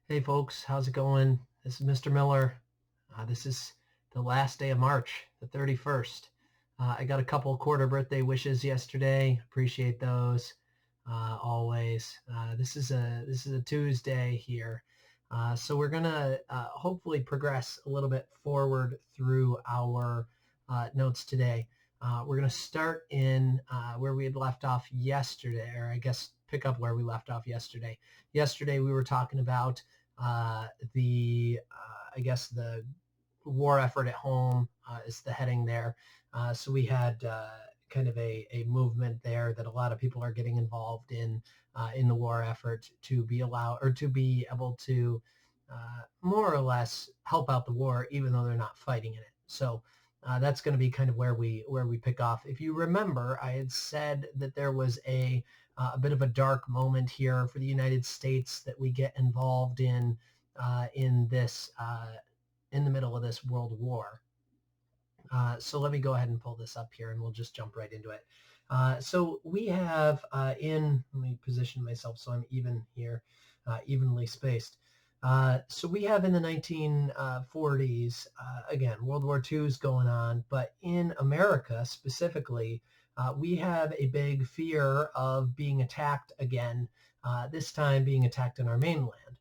Hey folks, how's it going? This is Mr. Miller. This is the last day of March, the 31st. I got a couple quarter birthday wishes yesterday. Appreciate those always. This is a Tuesday here, so we're gonna hopefully progress a little bit forward through our notes today. We're gonna start in where we had left off yesterday, or I guess pick up where we left off yesterday. Yesterday we were talking about I guess the war effort at home is the heading there. So we had kind of a movement there that a lot of people are getting involved in the war effort to be allowed or to be able to more or less help out the war, even though they're not fighting in it. So that's going to be kind of where we pick off. If you remember, I had said that there was a bit of a dark moment here for the United States that we get involved in this in the middle of this world war. So let me go ahead and pull this up here, and we'll just jump right into it. So we have let me position myself so I'm even here, evenly spaced. So we have in the 1940s, again, World War II is going on, but in America specifically, we have a big fear of being attacked again, this time being attacked in our mainland.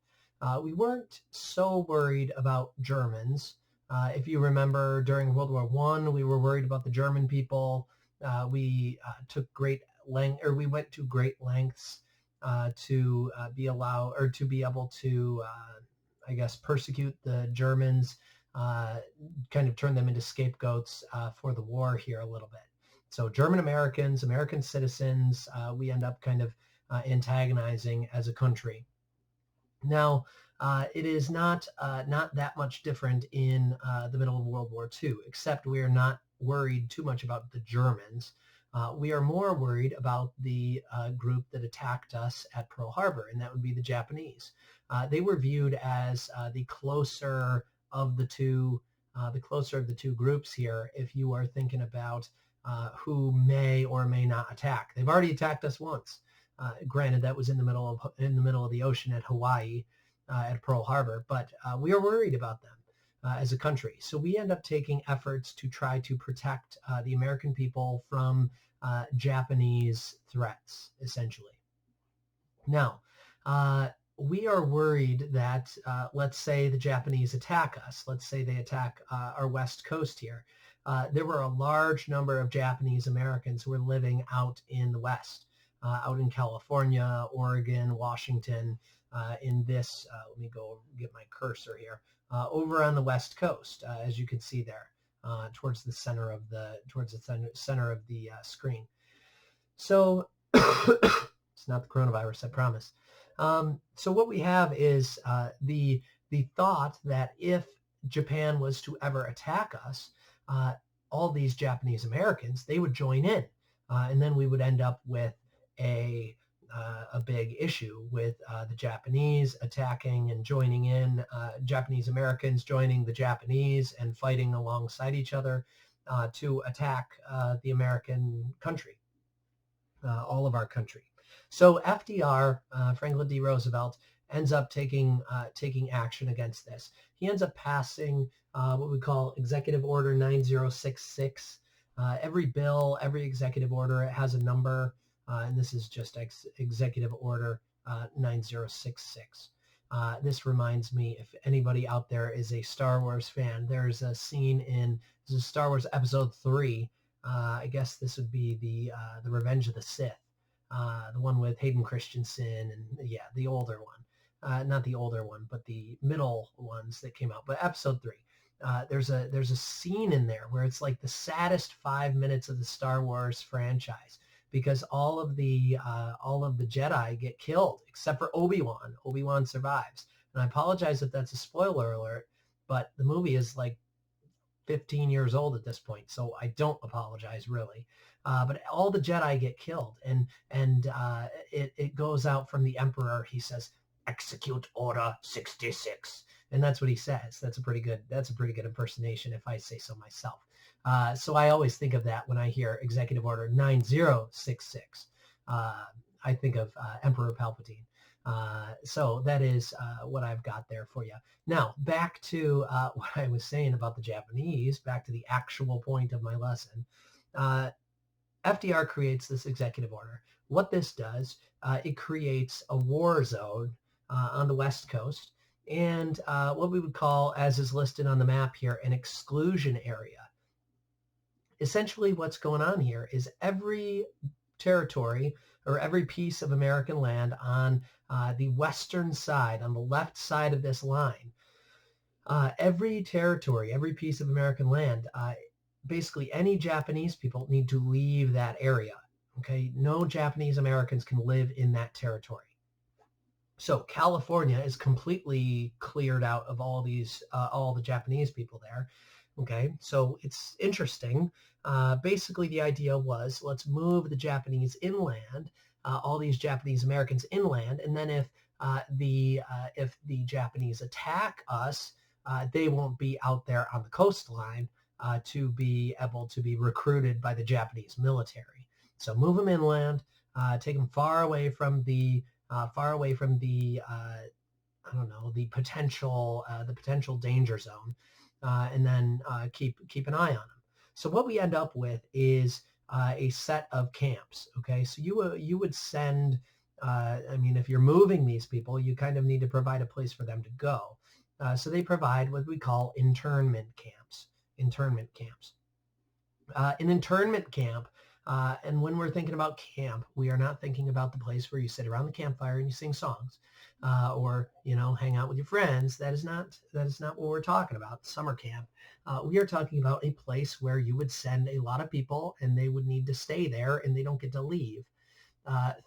We weren't so worried about Germans. If you remember, during World War I, we were worried about the German people. We went to great lengths to be able to, I guess, persecute the Germans, kind of turn them into scapegoats for the war here a little bit. So German Americans, American citizens, we end up kind of antagonizing as a country. Now, it is not that much different in the middle of World War II, except we are not worried too much about the Germans. We are more worried about the group that attacked us at Pearl Harbor, and that would be the Japanese. They were viewed as the closer of the two groups here. If you are thinking about who may or may not attack, they've already attacked us once. Granted, that was in the middle of the ocean at Hawaii, at Pearl Harbor, but we are worried about them as a country. So we end up taking efforts to try to protect the American people from Japanese threats, essentially. Now, we are worried that, let's say the Japanese attack us. Let's say they attack our west coast here. There were a large number of Japanese Americans who were living out in the West. Out in California, Oregon, Washington, in this, let me go get my cursor here, over on the West Coast, as you can see there, towards the center of the screen. So it's not the coronavirus, I promise. So what we have is the thought that if Japan was to ever attack us, all these Japanese Americans, they would join in, and then we would end up with a big issue with the Japanese attacking and joining in, Japanese Americans joining the Japanese and fighting alongside each other to attack the American country, all of our country. So FDR, Franklin D. Roosevelt, ends up taking action against this. He ends up passing what we call Executive Order 9066. Every bill, every executive order, it has a number. And this is just Executive Order 9066. This reminds me, if anybody out there is a Star Wars fan, there's a scene in Star Wars Episode 3. I guess this would be the Revenge of the Sith, the one with Hayden Christensen, and the older one. Not the older one, but the middle ones that came out. But Episode 3. There's a scene in there where it's like the saddest 5 minutes of the Star Wars franchise, because all of the Jedi get killed except for Obi-Wan. Obi-Wan survives. And I apologize if that's a spoiler alert, but the movie is like 15 years old at this point, so I don't apologize really. But all the Jedi get killed, and it goes out from the Emperor. He says, "Execute Order 66." And that's what he says. That's a pretty good impersonation, if I say so myself. So I always think of that when I hear Executive Order 9066. I think of Emperor Palpatine. So that is what I've got there for you. Now, back to what I was saying about the Japanese, back to the actual point of my lesson. FDR creates this executive order. What this does, it creates a war zone on the West Coast and what we would call, as is listed on the map here, an exclusion area. Essentially, what's going on here is every territory or every piece of American land on the western side, on the left side of this line, every territory, every piece of American land, basically any Japanese people need to leave that area. Okay, no Japanese Americans can live in that territory. So California is completely cleared out of all the Japanese people there. Okay, so it's interesting. Basically, the idea was let's move the Japanese inland, all these Japanese Americans inland, and then if the Japanese attack us, they won't be out there on the coastline to be able to be recruited by the Japanese military. So move them inland, take them far away from the I don't know, the potential danger zone, and then keep an eye on them. So what we end up with is a set of camps. Okay, so you would send. I mean, if you're moving these people, you kind of need to provide a place for them to go. So they provide what we call internment camps. Internment camps. An internment camp. And when we're thinking about camp, we are not thinking about the place where you sit around the campfire and you sing songs, or hang out with your friends. That is not what we're talking about. Summer camp. We are talking about a place where you would send a lot of people, and they would need to stay there, and they don't get to leave.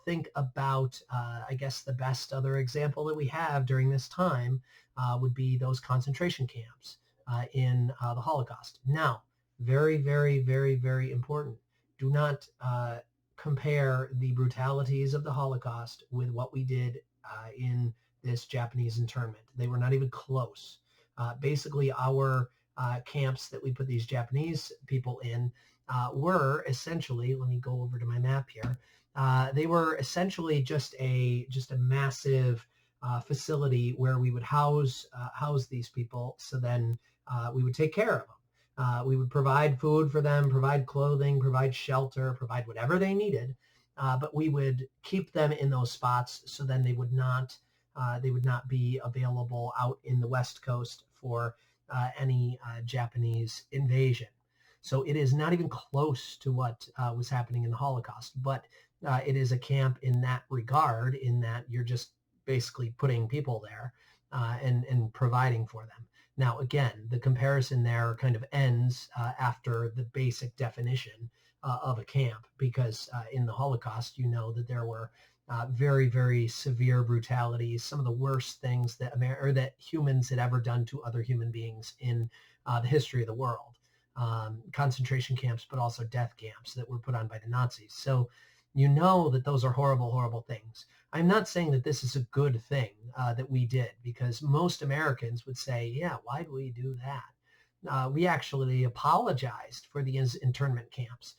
Think about, I guess, the best other example that we have during this time would be those concentration camps in the Holocaust. Now, very, very, very, very important. Do not compare the brutalities of the Holocaust with what we did in this Japanese internment. They were not even close. Basically, our camps that we put these Japanese people in were essentially, let me go over to my map here, they were essentially just a massive facility where we would house these people. So then we would take care of them. We would provide food for them, provide clothing, provide shelter, provide whatever they needed, but we would keep them in those spots so then they would not be available out in the West Coast for any Japanese invasion. So it is not even close to what was happening in the Holocaust, but it is a camp in that regard, in that you're just basically putting people there and providing for them. Now, again, the comparison there kind of ends after the basic definition of a camp, because in the Holocaust, that there were very, very severe brutalities, some of the worst things that that humans had ever done to other human beings in the history of the world. Concentration camps, but also death camps that were put on by the Nazis. So that those are horrible, horrible things. I'm not saying that this is a good thing that we did, because most Americans would say, yeah, why do we do that? We actually apologized for the internment camps.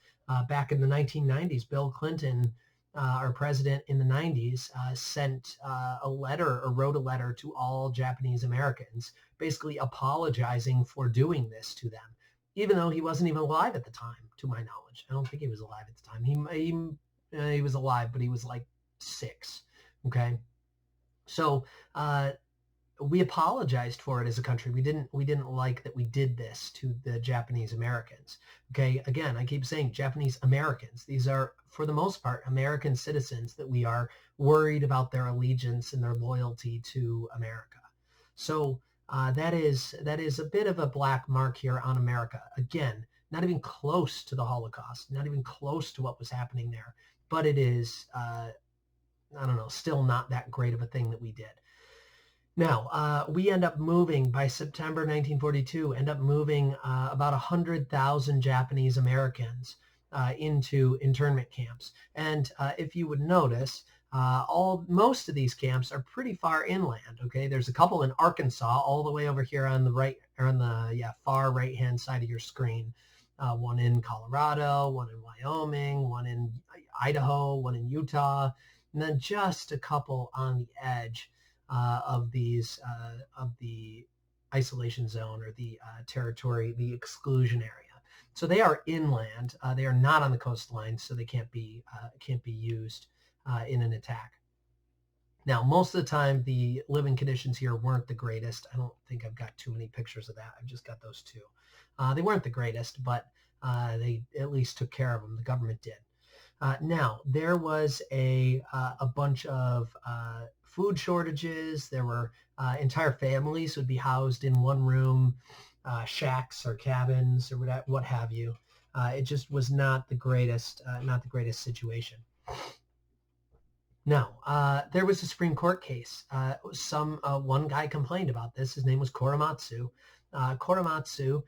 Back in the 1990s, Bill Clinton, our president in the 90s, sent a letter or wrote a letter to all Japanese Americans, basically apologizing for doing this to them, even though he wasn't even alive at the time, to my knowledge. I don't think he was alive at the time. He was alive, but he was like 6. Okay, so we apologized for it as a country. We didn't like that we did this to the Japanese Americans. Okay, again, I keep saying Japanese Americans. These are, for the most part, American citizens that we are worried about their allegiance and their loyalty to America. So that is a bit of a black mark here on America. Again, not even close to the Holocaust, not even close to what was happening there. But it is, I don't know, still not that great of a thing that we did. Now, we end up moving, by September 1942, about 100,000 Japanese Americans into internment camps. And if you would notice, most of these camps are pretty far inland. Okay, there's a couple in Arkansas, all the way over here on the right, or on the far right-hand side of your screen. One in Colorado, one in Wyoming, one in Idaho, one in Utah. and then just a couple on the edge of the isolation zone or the territory, the exclusion area. So they are inland. They are not on the coastline, so they can't be used in an attack. Now, most of the time, the living conditions here weren't the greatest. I don't think I've got too many pictures of that. I've just got those two. They weren't the greatest, but they at least took care of them. The government did. Now, there was a bunch of food shortages. There were entire families would be housed in one room, shacks or cabins or what have you. It just was not the greatest situation. Now, there was a Supreme Court case. One guy complained about this. His name was Korematsu. Korematsu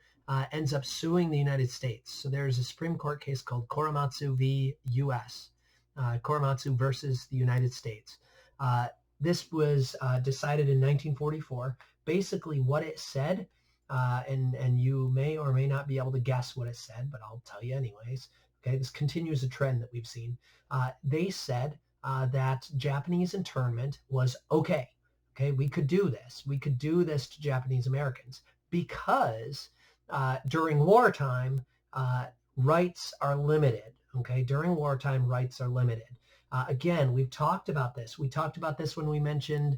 ends up suing the United States. So there's a Supreme Court case called Korematsu v. U.S. Korematsu versus the United States. This was decided in 1944. Basically, what it said, and you may or may not be able to guess what it said, but I'll tell you anyways. Okay, this continues a trend that we've seen. They said that Japanese internment was okay. Okay, we could do this. We could do this to Japanese Americans because during wartime, rights are limited. Okay, during wartime, rights are limited. Again, we've talked about this. We talked about this when we mentioned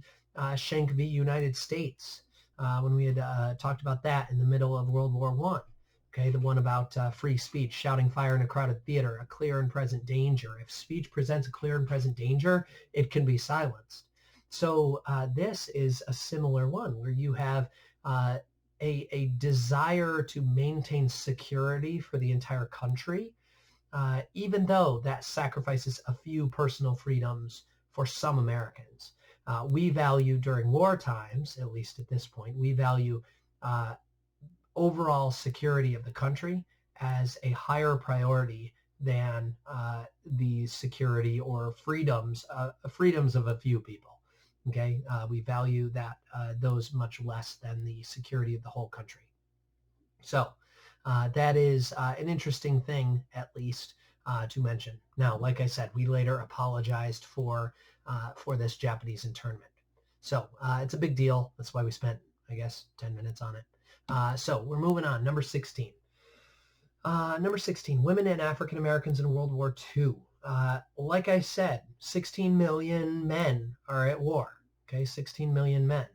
Schenck v. United States, when we had talked about that in the middle of World War I. Okay, the one about free speech, shouting fire in a crowded theater, a clear and present danger. If speech presents a clear and present danger, it can be silenced. So this is a similar one where you have a desire to maintain security for the entire country, even though that sacrifices a few personal freedoms for some Americans. We value during war times, at least at this point, we value overall security of the country as a higher priority than the security or freedoms of a few people. Okay, we value those much less than the security of the whole country. So that is an interesting thing, at least, to mention. Now, like I said, we later apologized for this Japanese internment. So it's a big deal. That's why we spent, I guess, 10 minutes on it. So we're moving on. Number 16. Number 16, women and African Americans in World War II. Like I said, 16 million men are at war. Okay, 16 million men.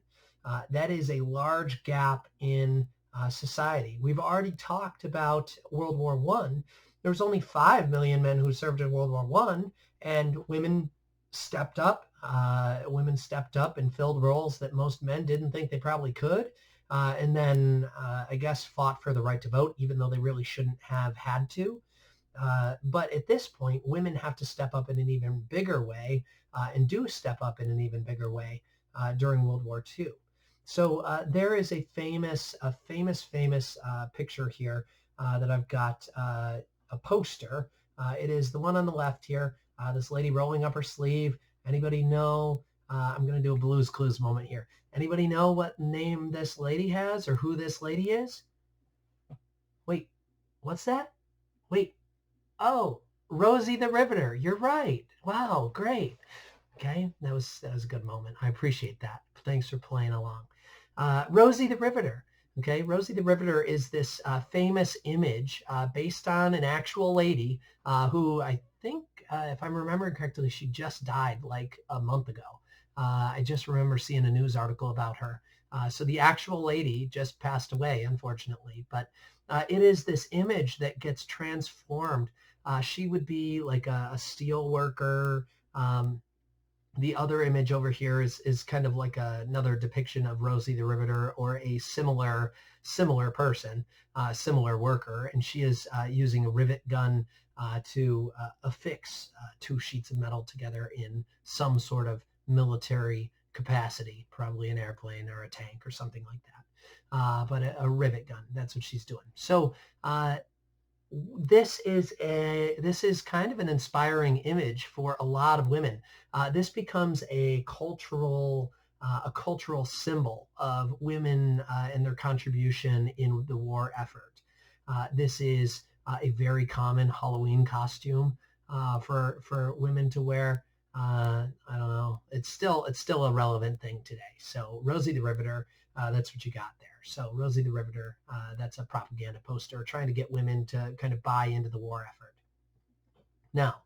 That is a large gap in society. We've already talked about World War I. There was only 5 million men who served in World War I, and women stepped up. Women stepped up and filled roles that most men didn't think they probably could. And then, I guess, fought for the right to vote, even though they really shouldn't have had to. But at this point, women have to step up in an even bigger way, and do step up in an even bigger way during World War II. So there is a famous picture here that I've got, a poster. It is the one on the left here. This lady rolling up her sleeve. Anybody know? I'm going to do a Blue's Clues moment here. Anybody know what name this lady has or who this lady is? Wait, what's that? Wait. Oh, Rosie the Riveter. You're right. Wow, great. Okay, that was a good moment. I appreciate that. Thanks for playing along. Rosie the Riveter. Okay, Rosie the Riveter is this famous image based on an actual lady who I think, if I'm remembering correctly, she just died like a month ago. I just remember seeing a news article about her. So the actual lady just passed away, unfortunately, but it is this image that gets transformed. She would be like a steel worker. The other image over here is kind of like another depiction of Rosie the Riveter, or a similar person, similar worker, and she is using a rivet gun to affix 2 sheets of metal together in some sort of military capacity, probably an airplane or a tank or something like that. But a rivet gun, that's what she's doing. So this is kind of an inspiring image for a lot of women. This becomes a cultural symbol of women and their contribution in the war effort. This is a very common Halloween costume for women to wear. I don't know. It's still a relevant thing today. So Rosie the Riveter, that's what you got there. So Rosie the Riveter, that's a propaganda poster trying to get women to kind of buy into the war effort. Now,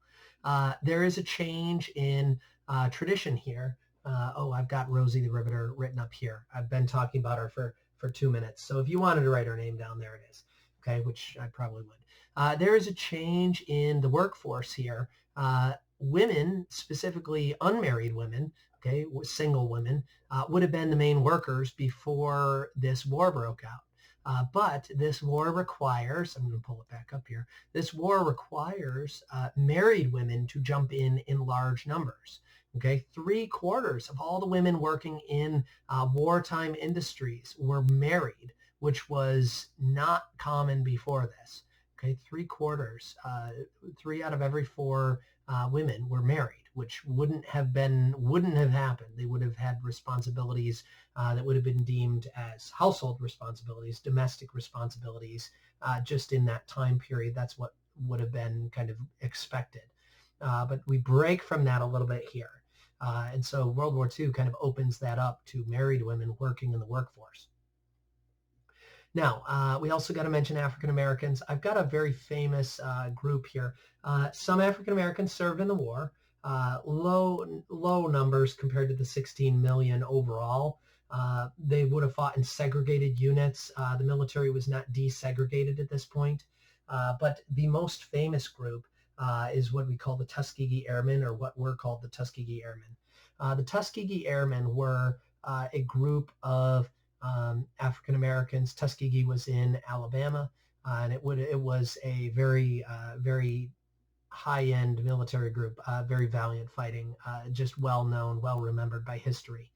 there is a change in tradition here. I've got Rosie the Riveter written up here. I've been talking about her for 2 minutes. So if you wanted to write her name down, there it is. Okay, which I probably would. There is a change in the workforce here. Women, specifically unmarried women, okay, single women, would have been the main workers before this war broke out. But this war requires, I'm going to pull it back up here, this war requires married women to jump in large numbers. Okay, 3/4 of all the women working in wartime industries were married, which was not common before this. Okay, 3/4, 3 out of every 4 women were married, which wouldn't have happened. They would have had responsibilities that would have been deemed as household responsibilities, domestic responsibilities, just in that time period. That's what would have been kind of expected. But we break from that a little bit here. And so World War II kind of opens that up to married women working in the workforce. Now, we also got to mention African Americans. I've got a very famous group here. Some African Americans served in the war. Low numbers compared to the 16 million overall. They would have fought in segregated units. The military was not desegregated at this point. But the most famous group is what we call the Tuskegee Airmen, or what were called the Tuskegee Airmen. The Tuskegee Airmen were a group of African Americans. Tuskegee was in Alabama, and it was a very high-end military group, very valiant fighting, just well known, well remembered by history.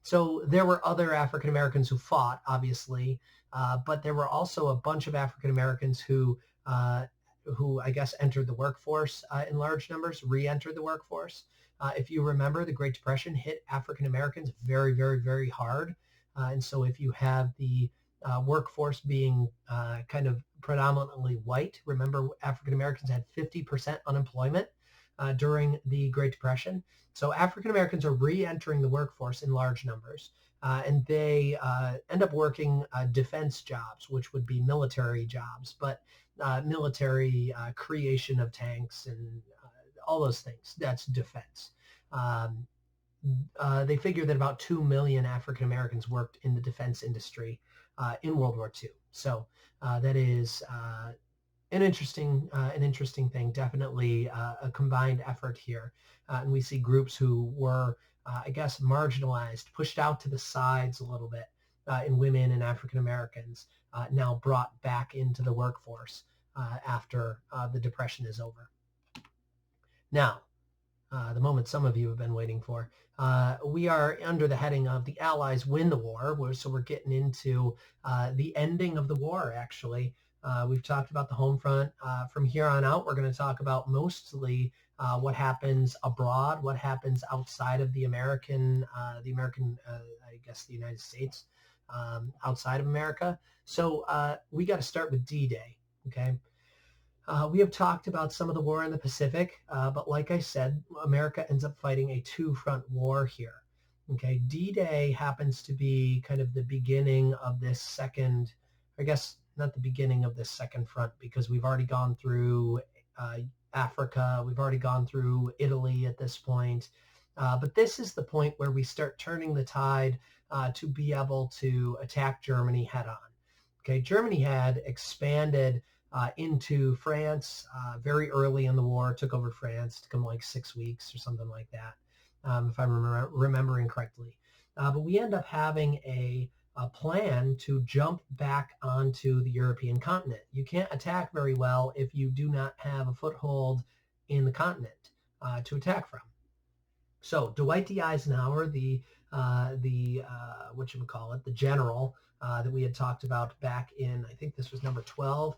So there were other African Americans who fought, obviously, but there were also a bunch of African Americans who I guess entered the workforce in large numbers, re-entered the workforce. If you remember, the Great Depression hit African Americans very, very, very hard. And so if you have the workforce being kind of predominantly white, remember African Americans had 50% unemployment during the Great Depression. So African Americans are re-entering the workforce in large numbers, and they end up working defense jobs, which would be military jobs, but military creation of tanks and all those things, that's defense. They figure that about 2 million African Americans worked in the defense industry in World War II. So that is an interesting thing. Definitely a combined effort here, and we see groups who were, I guess, marginalized, pushed out to the sides a little bit, in women and African Americans, now brought back into the workforce after the Depression is over. Now, the moment some of you have been waiting for. We are under the heading of the Allies win the war, so we're getting into the ending of the war, actually. We've talked about the home front. From here on out, we're going to talk about mostly what happens abroad, what happens outside of the American, I guess the United States, outside of America. So we got to start with D-Day, okay? We have talked about some of the war in the Pacific, but like I said, America ends up fighting a two-front war here. Okay, D-Day happens to be kind of the beginning of this second, I guess not the beginning of this second front, because we've already gone through Africa, we've already gone through Italy at this point, but this is the point where we start turning the tide to be able to attack Germany head on. Okay, Germany had expanded into France very early in the war, took over France. It took them like 6 weeks or something like that, if I'm remembering correctly. But we end up having a plan to jump back onto the European continent. You can't attack very well if you do not have a foothold in the continent to attack from. So Dwight D. Eisenhower, the general that we had talked about back in, I think this was number 12.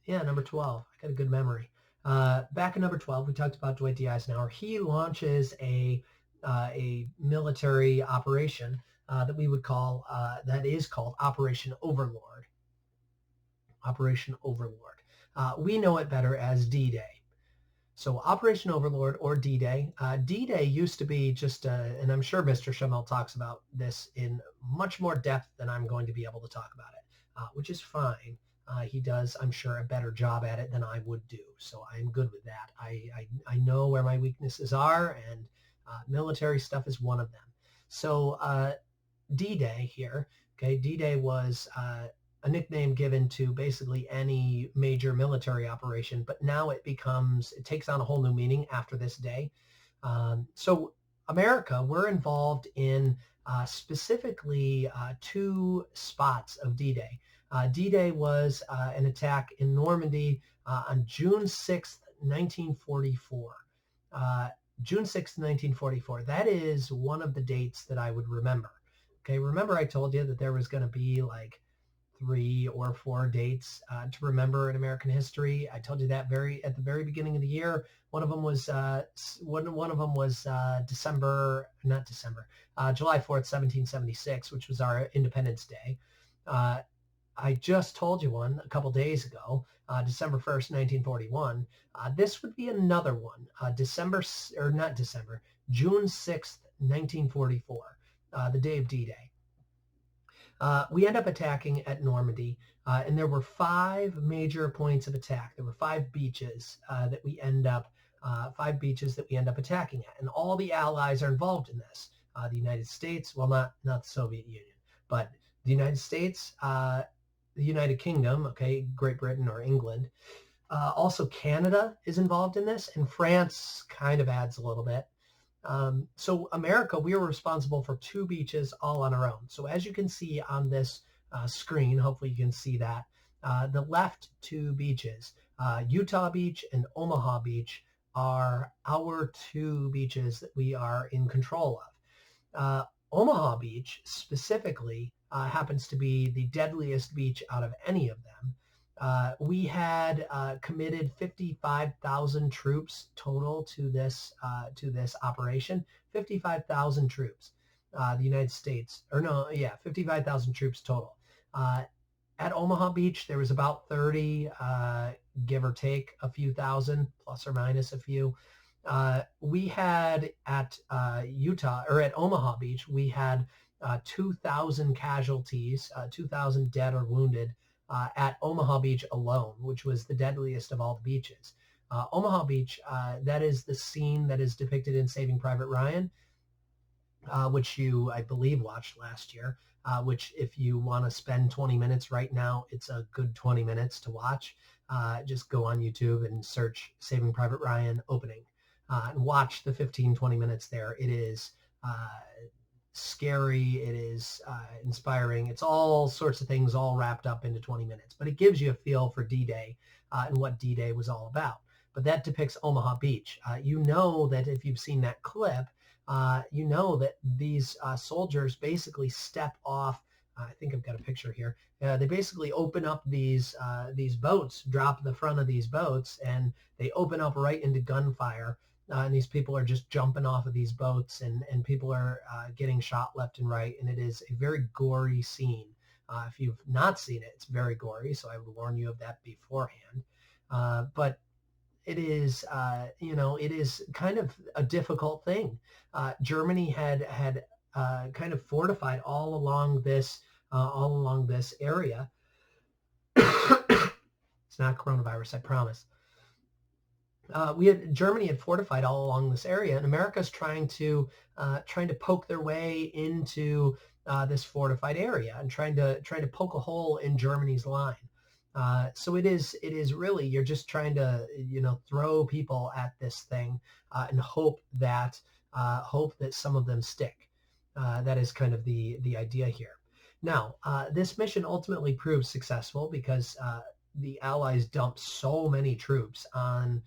Yeah, number 12. I got a good memory. Back in number 12, we talked about Dwight D. Eisenhower. He launches a military operation that we would call, that is called Operation Overlord. Operation Overlord. We know it better as D-Day. So Operation Overlord, or D-Day. D-Day used to be just, and I'm sure Mr. Schimmel talks about this in much more depth than I'm going to be able to talk about it, which is fine. He does, I'm sure, a better job at it than I would do. So I'm good with that. I know where my weaknesses are, and military stuff is one of them. So D-Day here. Okay, D-Day was a nickname given to basically any major military operation, but now it takes on a whole new meaning after this day. So America, we're involved in specifically two spots of D-Day. D-Day was an attack in Normandy on June 6th, 1944. June 6th, 1944. That is one of the dates that I would remember. Okay, remember I told you that there was going to be like 3 or 4 dates to remember in American history. I told you that at the very beginning of the year. One of them was July 4th, 1776, which was our Independence Day. I just told you one a couple days ago, December 1st, 1941. This would be another one, June 6th, 1944, the day of D-Day. We end up attacking at Normandy, and there were 5 major points of attack. There were 5 beaches that we end up attacking at, and all the allies are involved in this. The United States, well, not the Soviet Union, but the United States, the United Kingdom, okay, Great Britain or England. Also, Canada is involved in this, and France kind of adds a little bit. So America, we were responsible for 2 beaches all on our own. So as you can see on this screen, hopefully you can see that, the left 2 beaches, Utah Beach and Omaha Beach, are our 2 beaches that we are in control of. Omaha Beach specifically happens to be the deadliest beach out of any of them. We had committed 55,000 troops total to this operation. 55,000 troops. The United States, 55,000 troops total. At Omaha Beach, there was about 30, give or take a few thousand, plus or minus a few. We had at Omaha Beach, we had 2,000 casualties, 2,000 dead or wounded at Omaha Beach alone, which was the deadliest of all the beaches. Omaha Beach, that is the scene that is depicted in Saving Private Ryan, which you, I believe, watched last year, which if you want to spend 20 minutes right now, it's a good 20 minutes to watch. Just go on YouTube and search Saving Private Ryan opening and watch the 15-20 minutes there. It is scary, it is inspiring. It's all sorts of things all wrapped up into 20 minutes, but it gives you a feel for D-Day and what D-Day was all about. But that depicts Omaha Beach. You know that if you've seen that clip, you know that these soldiers basically step off. I think I've got a picture here. They basically open up these boats, drop the front of these boats, and they open up right into gunfire. And these people are just jumping off of these boats, and people are getting shot left and right. And it is a very gory scene. If you've not seen it, it's very gory. So I would warn you of that beforehand. But it is, it is kind of a difficult thing. Germany had kind of fortified all along this area. It's not coronavirus, I promise. Germany had fortified all along this area, and America's trying to poke their way into this fortified area and trying to poke a hole in Germany's line. So it is really, you're just trying to throw people at this thing and hope that some of them stick. That is kind of the idea here. Now, this mission ultimately proved successful because the Allies dumped so many troops on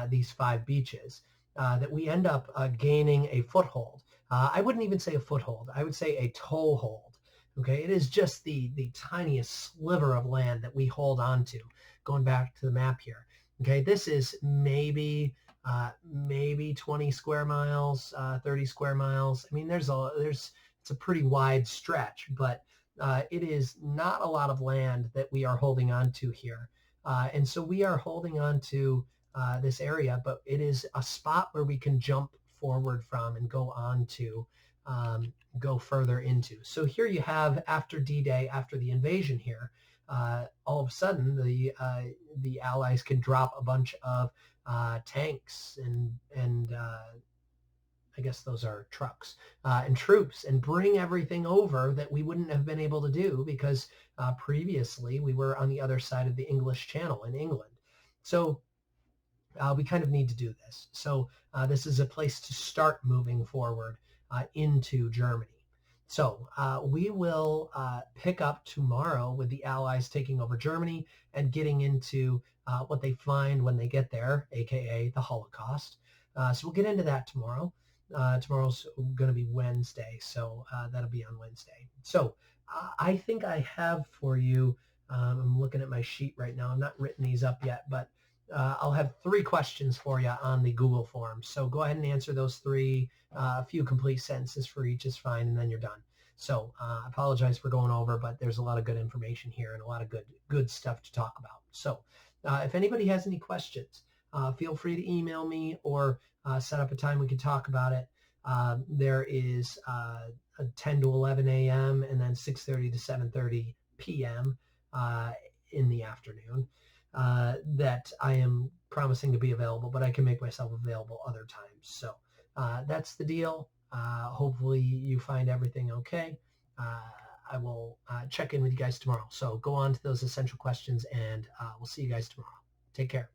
these 5 beaches that we end up gaining a foothold. I wouldn't even say a foothold. I would say a toehold. Okay, it is just the tiniest sliver of land that we hold on to. Going back to the map here. Okay, this is maybe 20 square miles, 30 square miles. I mean, it's a pretty wide stretch, but it is not a lot of land that we are holding on to here. And so we are holding on to this area, but it is a spot where we can jump forward from and go on to go further into. So here you have, after D-Day, after the invasion here, all of a sudden the Allies can drop a bunch of tanks and I guess those are trucks and troops, and bring everything over that we wouldn't have been able to do because previously we were on the other side of the English Channel in England. So we kind of need to do this. So this is a place to start moving forward into Germany. So we will pick up tomorrow with the Allies taking over Germany and getting into what they find when they get there, aka the Holocaust. So we'll get into that tomorrow. Tomorrow's going to be Wednesday, so that'll be on Wednesday. So I think I have for you, I'm looking at my sheet right now. I've not written these up yet, but I'll have 3 questions for you on the Google form. So go ahead and answer those 3. A few complete sentences for each is fine, and then you're done. So I apologize for going over, but there's a lot of good information here and a lot of good stuff to talk about. So if anybody has any questions, feel free to email me or set up a time we can talk about it. There is 10 to 11 a.m. and then 6:30 to 7:30 p.m. In the afternoon. That I am promising to be available, but I can make myself available other times. So that's the deal. Hopefully you find everything okay. I will check in with you guys tomorrow. So go on to those essential questions, and we'll see you guys tomorrow. Take care.